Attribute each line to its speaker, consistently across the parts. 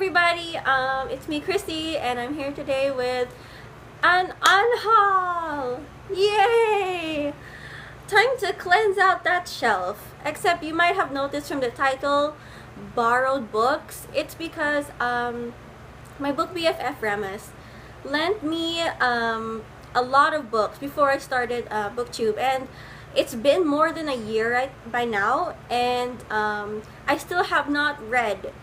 Speaker 1: everybody, it's me Christy, and I'm here today with an unhaul! Yay! Time to cleanse out that shelf. Except you might have noticed from the title, borrowed books. It's because my book BFF Ramas lent me a lot of books before I started BookTube, and it's been more than a year by now, and I still have not read.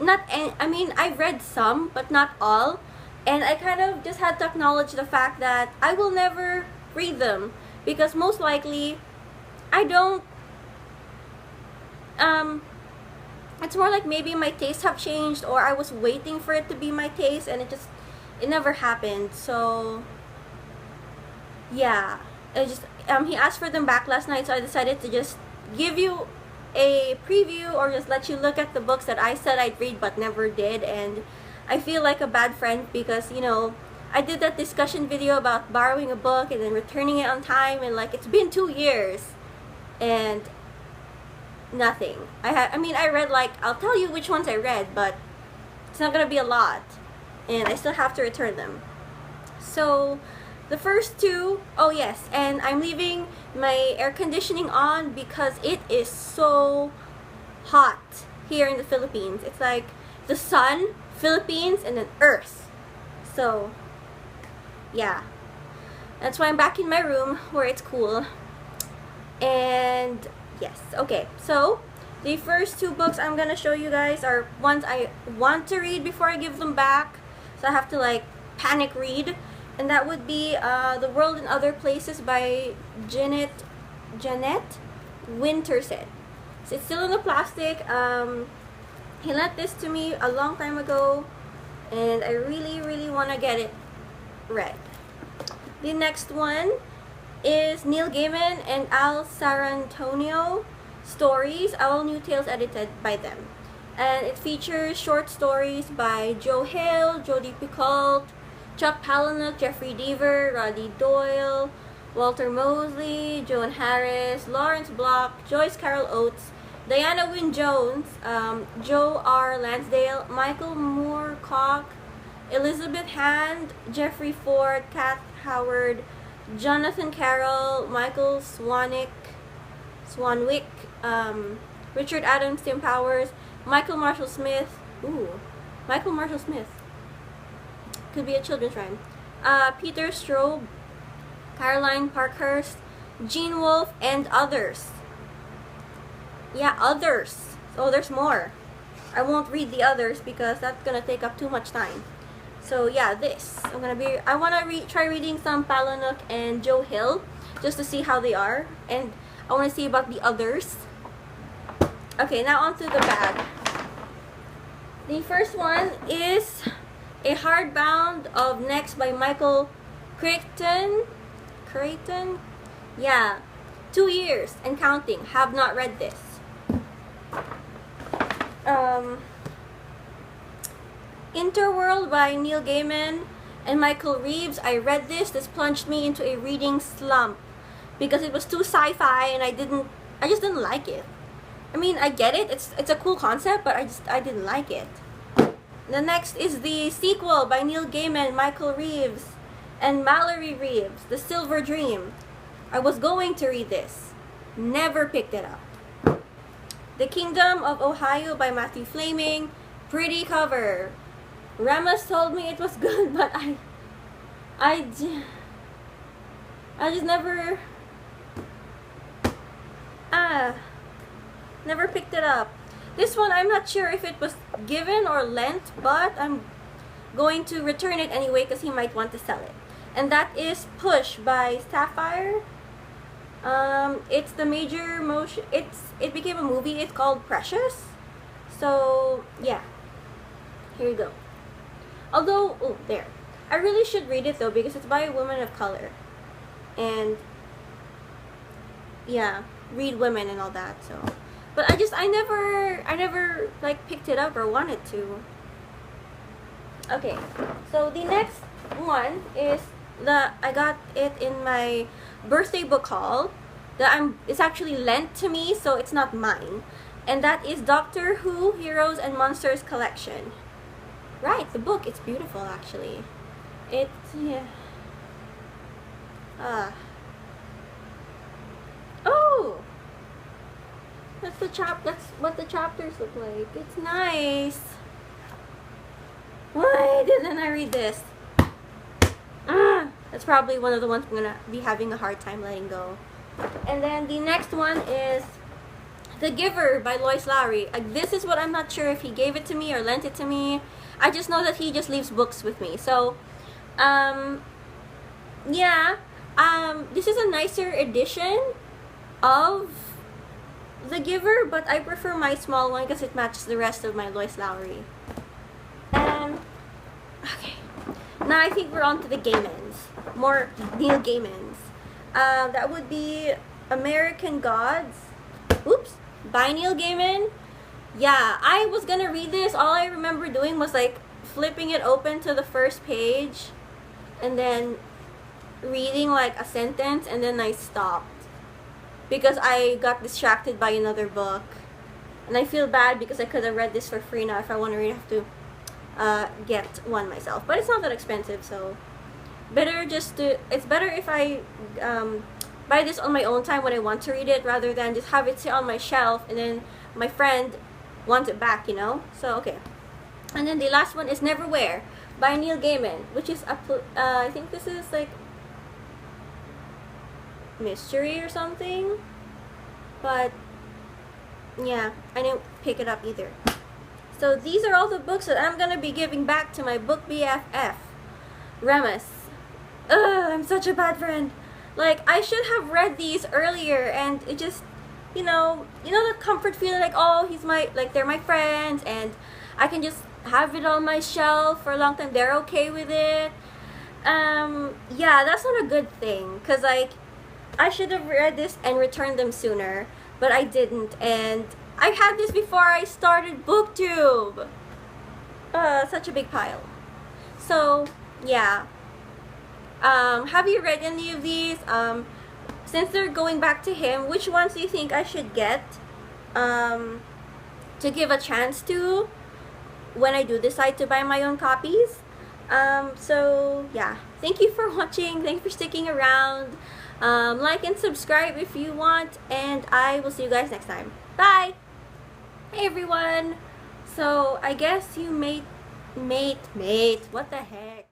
Speaker 1: I've read some, but not all, and I kind of just had to acknowledge the fact that I will never read them because most likely I don't. It's more like maybe my tastes have changed, or I was waiting for it to be my taste, and it never happened. So yeah, he asked for them back last night, so I decided to just give you a preview or just let you look at the books that I said I'd read but never did. And I feel like a bad friend because, you know, I did that discussion video about borrowing a book and then returning it on time, and like it's been 2 years and nothing. I read, like, I'll tell you which ones I read, but it's not gonna be a lot, and I still have to return them. So the first two, oh yes, and I'm leaving my air conditioning on because it is so hot here in the Philippines. It's like the sun, Philippines, and then Earth. So yeah, that's why I'm back in my room where it's cool. And yes, okay, so the first two books I'm gonna show you guys are ones I want to read before I give them back, so I have to like panic read. And that would be The World in Other Places by Jeanette Winterset. So it's still in the plastic. He lent this to me a long time ago, and I really want to get it read. The next one is Neil Gaiman and Al Sarantonio stories, All New Tales edited by them. And it features short stories by Joe Hill, Jodi Picoult, Chuck Palahniuk, Jeffrey Deaver, Roddy Doyle, Walter Mosley, Joan Harris, Lawrence Block, Joyce Carol Oates, Diana Wynne Jones, Joe R. Lansdale, Michael Moorcock, Elizabeth Hand, Jeffrey Ford, Kat Howard, Jonathan Carroll, Michael Swanwick, Richard Adams, Tim Powers, Michael Marshall Smith. Michael Marshall Smith. Could be a children's rhyme. Peter Straub, Caroline Parkhurst, Gene Wolfe, and others. Yeah, others. So there's more. I won't read the others because that's gonna take up too much time. So yeah, I wanna try reading some Palahniuk and Joe Hill just to see how they are, and I wanna see about the others. Okay, now onto the bag. The first one is a hardbound of Next by Michael Crichton. Yeah, 2 years and counting. Have not read this. Interworld by Neil Gaiman and Michael Reeves. I read this. This plunged me into a reading slump because it was too sci-fi, and I just didn't like it. I mean, I get it. It's a cool concept, but I didn't like it. The next is the sequel by Neil Gaiman, Michael Reeves, and Mallory Reeves, The Silver Dream. I was going to read this. Never picked it up. The Kingdom of Ohio by Matthew Flaming. Pretty cover. Ramas told me it was good, but I just never picked it up. This one, I'm not sure if it was given or lent, but I'm going to return it anyway because he might want to sell it. And that is Push by Sapphire. It's the major motion. It became a movie. It's called Precious. So yeah, here you go. Although, I really should read it though because it's by a woman of color, and yeah, read women and all that. So. But I never like picked it up or wanted to. Okay, so the next one is I got it in my birthday book haul. It's actually lent to me, so it's not mine. And that is Doctor Who Heroes and Monsters Collection. Right, the book, it's beautiful actually. It's, yeah. Oh! That's what the chapters look like. It's nice. Why didn't I read this? That's probably one of the ones I'm gonna be having a hard time letting go. And then the next one is The Giver by Lois Lowry. This is what I'm not sure if he gave it to me or lent it to me. I just know that he just leaves books with me. So, yeah. This is a nicer edition of The Giver, but I prefer my small one because it matches the rest of my Lois Lowry. And, okay. Now I think we're on to the Gaimans. More Neil Gaimans. That would be American Gods. Oops. By Neil Gaiman. Yeah, I was gonna read this. All I remember doing was like flipping it open to the first page and then reading like a sentence, and then I stopped because I got distracted by another book. And I feel bad because I could have read this for free now. If I want to read, I have to get one myself. But it's not that expensive, so it's better if I buy this on my own time when I want to read it, rather than just have it sit on my shelf and then my friend wants it back, you know? So, okay. And then the last one is Neverwhere by Neil Gaiman, which is I think this is like mystery or something. But yeah, I didn't pick it up either. So these are all the books that I'm gonna be giving back to my book BFF, Remus. Ugh, I'm such a bad friend. Like, I should have read these earlier, and it just, you know the comfort feeling, like, oh, they're my friends, and I can just have it on my shelf for a long time. They're okay with it. Yeah, that's not a good thing, because, like, I should have read this and returned them sooner, but I didn't, and I had this before I started BookTube. Such a big pile. So, yeah. Have you read any of these? Since they're going back to him, which ones do you think I should get to give a chance to when I do decide to buy my own copies? So, yeah. Thank you for watching. Thank you for sticking around. Like and subscribe if you want, and I will see you guys next time. Bye! Hey everyone! So, I guess you what the heck?